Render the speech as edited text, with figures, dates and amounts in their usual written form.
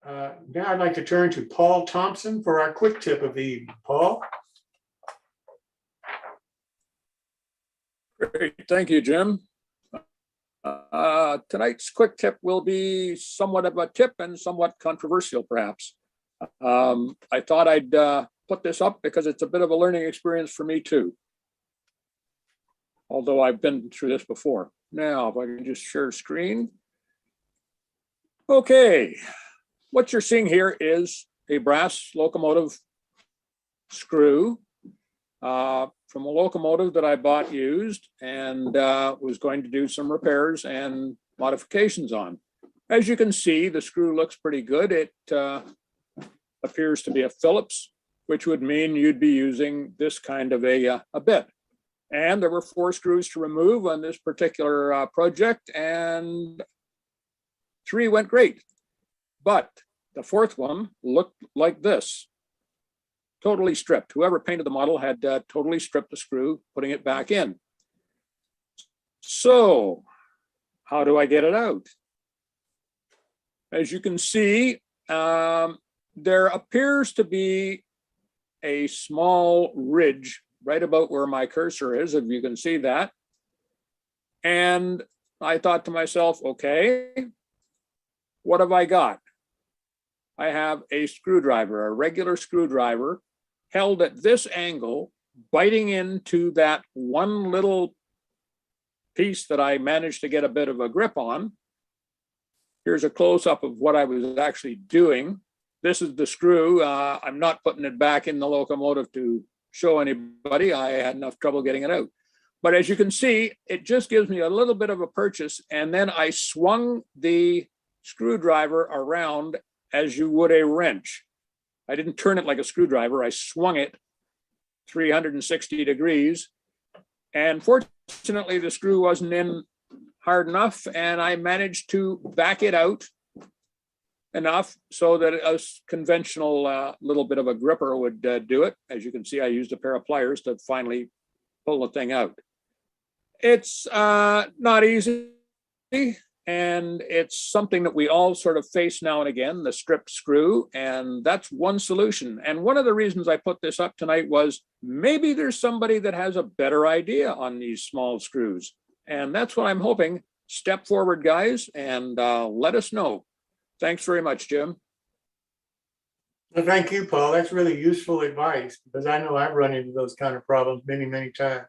Now I'd like to turn to Paul Thompson for our quick tip of the evening. Paul? Great, thank you, Jim. Tonight's quick tip will be somewhat of a tip and somewhat controversial, perhaps. I thought I'd put this up because it's a bit of a learning experience for me too. Although I've been through this before. Now, if I can just share screen. Okay, what you're seeing here is a brass locomotive screw from a locomotive that I bought used and was going to do some repairs and modifications on. As you can see, the screw looks pretty good. It appears to be a Phillips, which would mean you'd be using this kind of a bit. And there were 4 screws to remove on this particular project, and 3 went great. But the 4th one looked like this. Totally stripped. Whoever painted the model had totally stripped the screw, putting it back in. So how do I get it out? As you can see, there appears to be a small ridge right about where my cursor is, if you can see that. And I thought to myself, okay, what have I got? I have a screwdriver, a regular screwdriver, held at this angle, biting into that one little piece that I managed to get a bit of a grip on. Here's a close-up of what I was actually doing. This is the screw. I'm not putting it back in the locomotive to show anybody. I had enough trouble getting it out. But as you can see, it just gives me a little bit of a purchase, and then I swung the screwdriver around as you would a wrench. I didn't turn it like a screwdriver. I swung it 360 degrees. And fortunately, the screw wasn't in hard enough, and I managed to back it out enough so that a conventional little bit of a gripper would do it. As you can see, I used a pair of pliers to finally pull the thing out. It's not easy, and it's something that we all sort of face now and again, the stripped screw, and that's one solution. And one of the reasons I put this up tonight was maybe there's somebody that has a better idea on these small screws. And that's what I'm hoping. Step forward, guys, and let us know. Thanks very much, Jim. Well, thank you, Paul. That's really useful advice, because I know I've run into those kind of problems many, many times.